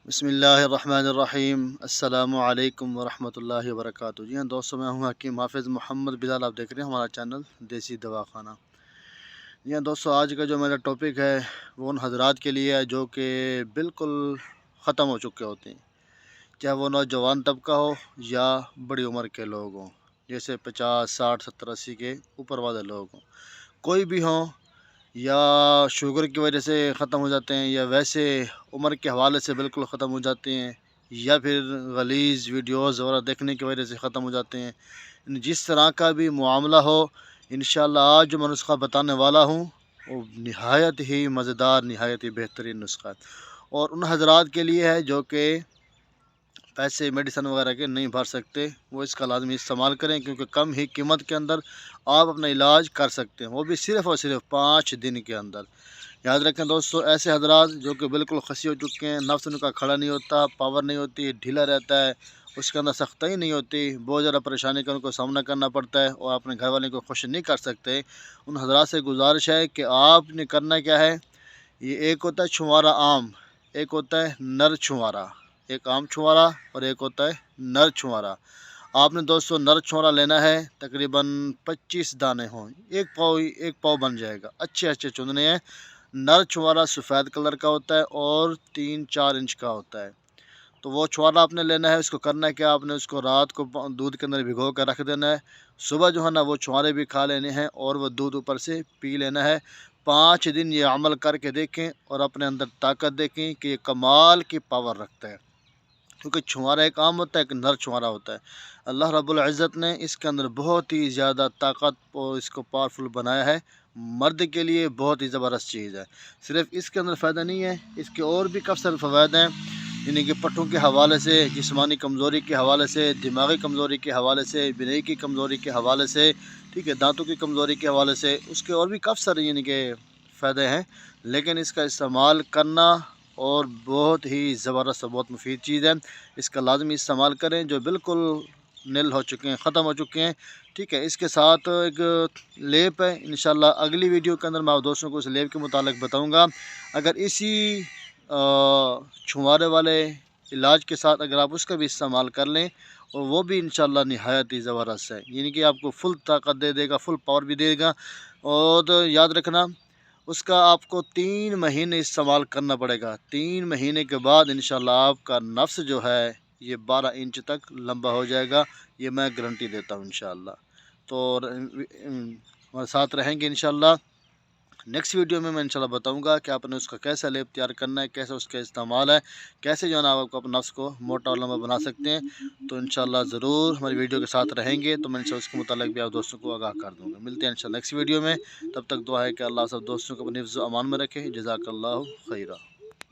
بسم اللہ الرحمن الرحیم۔ السلام علیکم ورحمۃ اللہ وبرکاتہ۔ جی ہاں دوستوں، میں ہوں حکیم حافظ محمد بلال۔ آپ دیکھ رہے ہیں ہمارا چینل دیسی دواخانہ۔ جی ہاں دوستوں، آج کا جو میرا ٹاپک ہے وہ ان حضرات کے لیے ہے جو کہ بالکل ختم ہو چکے ہوتے ہیں، چاہے وہ نوجوان طبقہ ہو یا بڑی عمر کے لوگ ہوں، جیسے 50 60 70 80 کے اوپر والے لوگ ہوں، کوئی بھی ہوں، یا شوگر کی وجہ سے ختم ہو جاتے ہیں، یا ویسے عمر کے حوالے سے بالکل ختم ہو جاتے ہیں، یا پھر غلیظ ویڈیوز وغیرہ دیکھنے کی وجہ سے ختم ہو جاتے ہیں۔ جس طرح کا بھی معاملہ ہو، انشاءاللہ آج جو میں نسخہ بتانے والا ہوں وہ نہایت ہی مزیدار، نہایت ہی بہترین نسخہ ہے، اور ان حضرات کے لیے ہے جو کہ پیسے میڈیسن وغیرہ کے نہیں بھر سکتے، وہ اس کا لازمی استعمال کریں، کیونکہ کم ہی قیمت کے اندر آپ اپنا علاج کر سکتے ہیں، وہ بھی صرف اور صرف 5 دن کے اندر۔ یاد رکھیں دوستو، ایسے حضرات جو کہ بالکل خسی ہو چکے ہیں، نفس ان کا کھڑا نہیں ہوتا، پاور نہیں ہوتی، ڈھیلا رہتا ہے، اس کے اندر سختی نہیں ہوتی، بہت زیادہ پریشانی کا ان کو سامنا کرنا پڑتا ہے، اور اپنے گھر والے کو خوش نہیں کر سکتے، ان حضرات سے گزارش ہے کہ آپ نے کرنا کیا ہے۔ یہ ایک ہوتا ہے چھوارا عام، ایک ہوتا ہے نر چھوارا، ایک عام چھوارا اور ایک ہوتا ہے نر چھوارا۔ آپ نے دوستو نر چھوارا لینا ہے، تقریباً 25 دانے ہوں، ایک پاؤ بن جائے گا، اچھے چننے ہیں۔ نر چھوارا سفید کلر کا ہوتا ہے اور 3-4 انچ کا ہوتا ہے، تو وہ چھوارا آپ نے لینا ہے۔ اس کو کرنا ہے کہ آپ نے اس کو رات کو دودھ کے اندر بھگو کر رکھ دینا ہے، صبح جو ہے نا وہ چھوارے بھی کھا لینے ہیں اور وہ دودھ اوپر سے پی لینا ہے۔ 5 دن یہ عمل کر کے دیکھیں اور اپنے اندر طاقت دیکھیں کہ یہ کمال کی پاور رکھتا ہے، کیونکہ چھوارا ایک عام ہوتا ہے، ایک نر چھوارا ہوتا ہے۔ اللہ رب العزت نے اس کے اندر بہت ہی زیادہ طاقت اور اس کو پاورفل بنایا ہے، مرد کے لیے بہت ہی زبردست چیز ہے۔ صرف اس کے اندر فائدہ نہیں ہے، اس کے اور بھی کثرت فوائد ہیں، یعنی کہ پٹھوں کے حوالے سے، جسمانی کمزوری کے حوالے سے، دماغی کمزوری کے حوالے سے، بینائی کی کمزوری کے حوالے سے، ٹھیک ہے، دانتوں کی کمزوری کے حوالے سے، اس کے اور بھی کافی سارے یعنی کہ فائدے ہیں، لیکن اس کا استعمال کرنا اور بہت ہی زبردست، بہت مفید چیز ہے۔ اس کا لازمی استعمال کریں جو بالکل نل ہو چکے ہیں، ختم ہو چکے ہیں، ٹھیک ہے۔ اس کے ساتھ ایک لیپ ہے، انشاءاللہ اگلی ویڈیو کے اندر میں آپ دوستوں کو اس لیپ کے متعلق بتاؤں گا۔ اگر اسی چھوارے والے علاج کے ساتھ اگر آپ اس کا بھی استعمال کر لیں، اور وہ بھی انشاءاللہ نہایت ہی زبردست ہے، یعنی کہ آپ کو فل طاقت دے دے گا، فل پاور بھی دے گا، اور یاد رکھنا اس کا آپ کو 3 مہینے استعمال کرنا پڑے گا۔ 3 مہینے کے بعد انشاءاللہ آپ کا نفس جو ہے یہ 12 انچ تک لمبا ہو جائے گا، یہ میں گارنٹی دیتا ہوں انشاءاللہ۔ تو ہمارے ساتھ رہیں گے انشاءاللہ۔ نیکسٹ ویڈیو میں انشاءاللہ بتاؤں گا کہ آپ نے اس کا کیسا لیپ تیار کرنا ہے، کیسا اس کا استعمال ہے، کیسے جو ہے نا آپ اپنے نفس کو موٹا اور لمبا بنا سکتے ہیں۔ تو انشاءاللہ ضرور ہماری ویڈیو کے ساتھ رہیں گے، تو میں انشاءاللہ اس کے متعلق بھی آپ دوستوں کو آگاہ کر دوں گا۔ ملتے ہیں انشاءاللہ نیکسٹ ویڈیو میں، تب تک دعا ہے کہ اللہ سب دوستوں کو اپنے حفظ و امان میں رکھے۔ جزاک اللہ خیرہ۔